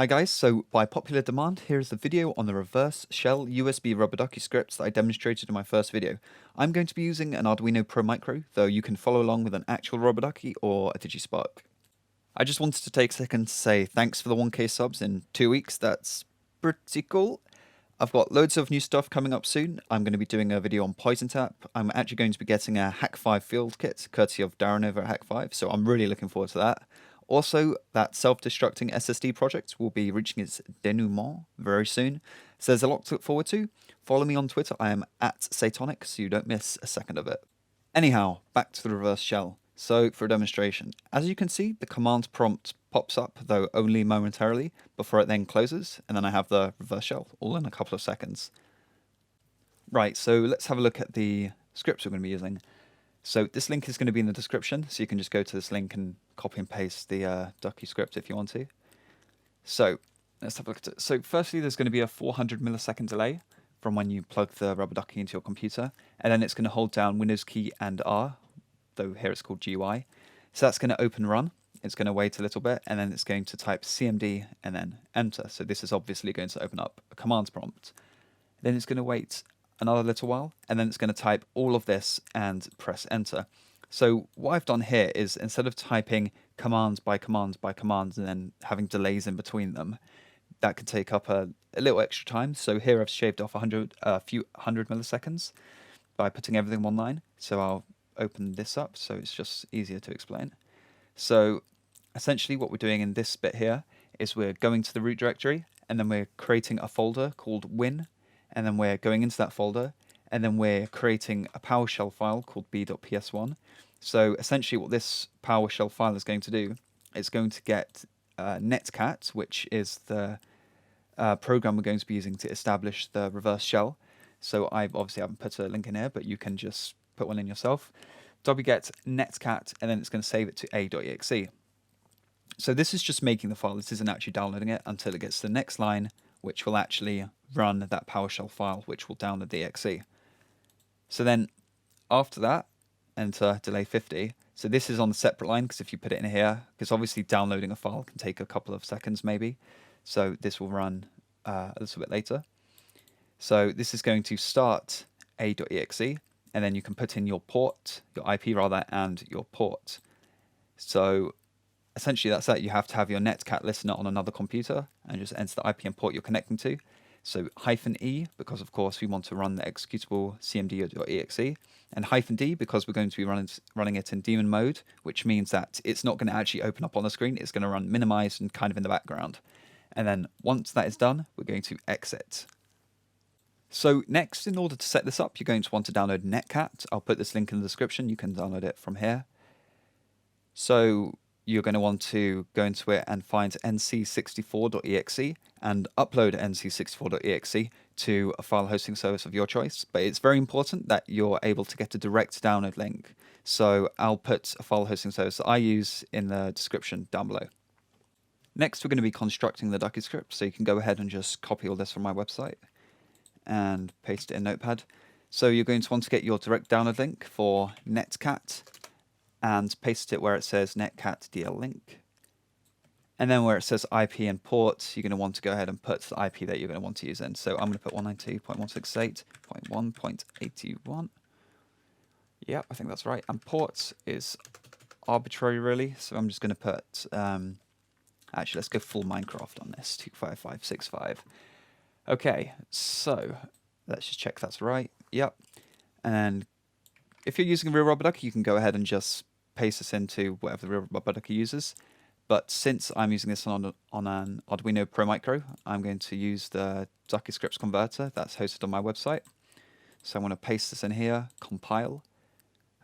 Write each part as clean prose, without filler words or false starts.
Hi guys, so by popular demand, here is the video on the reverse shell USB rubber ducky scripts that I demonstrated in my first video. I'm going to be using an Arduino Pro Micro, though you can follow along with an actual rubber ducky or a DigiSpark. I just wanted to take a second to say thanks for the 1k subs in 2 weeks, that's pretty cool. I've got loads of new stuff coming up soon. I'm going to be doing a video on Poison Tap. I'm actually going to be getting a Hack 5 field kit, courtesy of Darren over at Hack 5, so I'm really looking forward to that. Also, that self-destructing SSD project will be reaching its denouement very soon, so there's a lot to look forward to. Follow me on Twitter, I am @Satonic, so you don't miss a second of it. Anyhow, back to the reverse shell. So, for a demonstration, as you can see, the command prompt pops up, though only momentarily, before it then closes, and then I have the reverse shell, all in a couple of seconds. Right, so let's have a look at the scripts we're going to be using. So this link is going to be in the description, so you can just go to this link and copy and paste the ducky script if you want to. So let's have a look at it. So firstly, there's going to be a 400 millisecond delay from when you plug the rubber ducky into your computer, and then it's going to hold down Windows key and R, though here it's called GUI. So that's going to open run. It's going to wait a little bit, and then it's going to type CMD and then enter. So this is obviously going to open up a commands prompt. Then it's going to wait another little while, and then it's going to type all of this and press enter. So what I've done here is, instead of typing commands by commands by commands and then having delays in between them, that could take up a little extra time. So here I've shaved off a few hundred milliseconds by putting everything in one line. So I'll open this up so it's just easier to explain. So essentially what we're doing in this bit here is we're going to the root directory, and then we're creating a folder called win, and then we're going into that folder, and then we're creating a PowerShell file called b.ps1. So essentially what this PowerShell file is going to do, it's going to get netcat, which is the program we're going to be using to establish the reverse shell. So I obviously haven't put a link in here, but you can just put one in yourself. wget netcat, and then it's going to save it to a.exe. So this is just making the file. This isn't actually downloading it until it gets to the next line, which will actually run that PowerShell file, which will download the exe. So then after that, enter delay 50. So this is on the separate line, because if you put it in here, because obviously downloading a file can take a couple of seconds maybe. So this will run a little bit later. So this is going to start a.exe, and then you can put in your port, your IP rather, and your port. So essentially that's that. You have to have your netcat listener on another computer and just enter the IP and port you're connecting to. So -e, because of course we want to run the executable cmd.exe, and -d because we're going to be running it in daemon mode, which means that it's not going to actually open up on the screen. It's going to run minimized and kind of in the background. And then once that is done, we're going to exit. So next, in order to set this up, you're going to want to download netcat. I'll put this link in the description. You can download it from here. So you're going to want to go into it and find nc64.exe and upload nc64.exe to a file hosting service of your choice. But it's very important that you're able to get a direct download link. So I'll put a file hosting service that I use in the description down below. Next, we're going to be constructing the ducky script. So you can go ahead and just copy all this from my website and paste it in Notepad. So you're going to want to get your direct download link for netcat and paste it where it says netcat DL link. And then where it says IP and port, you're going to want to go ahead and put the IP that you're going to want to use in. So I'm going to put 192.168.1.81. Yeah, I think that's right. And port is arbitrary really. So I'm just going to put, actually let's go full Minecraft on this, 25565. Okay, so let's just check that's right. Yep. And if you're using a real rubber ducky, you can go ahead and just paste this into whatever the real rubber ducky uses. But since I'm using this on an Arduino Pro Micro, I'm going to use the ducky scripts converter that's hosted on my website. So I'm going to paste this in here, compile.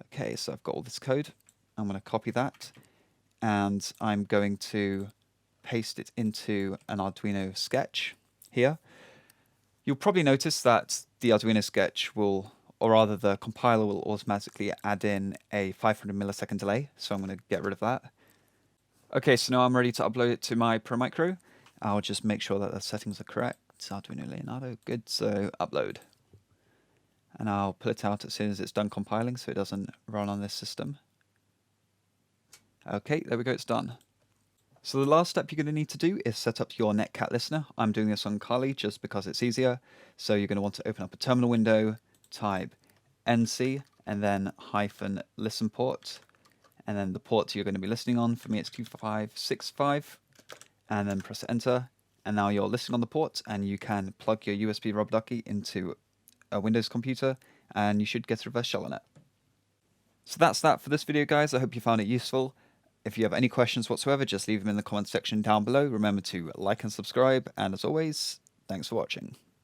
Okay, so I've got all this code. I'm going to copy that, and I'm going to paste it into an Arduino sketch here. You'll probably notice that the Arduino sketch will, or rather the compiler will automatically add in a 500 millisecond delay, so I'm going to get rid of that. Okay, so now I'm ready to upload it to my Pro Micro. I'll just make sure that the settings are correct. Arduino Leonardo, good, so upload. And I'll pull it out as soon as it's done compiling so it doesn't run on this system. Okay, there we go, it's done. So the last step you're going to need to do is set up your Netcat listener. I'm doing this on Kali just because it's easier. So you're going to want to open up a terminal window, type nc, and then hyphen listen port. And then the port you're going to be listening on, for me it's 2565, and then press enter. And now you're listening on the port, and you can plug your USB rubber ducky into a Windows computer, and you should get a reverse shell on it. So that's that for this video, guys. I hope you found it useful. If you have any questions whatsoever, just leave them in the comments section down below. Remember to like and subscribe, and as always, thanks for watching.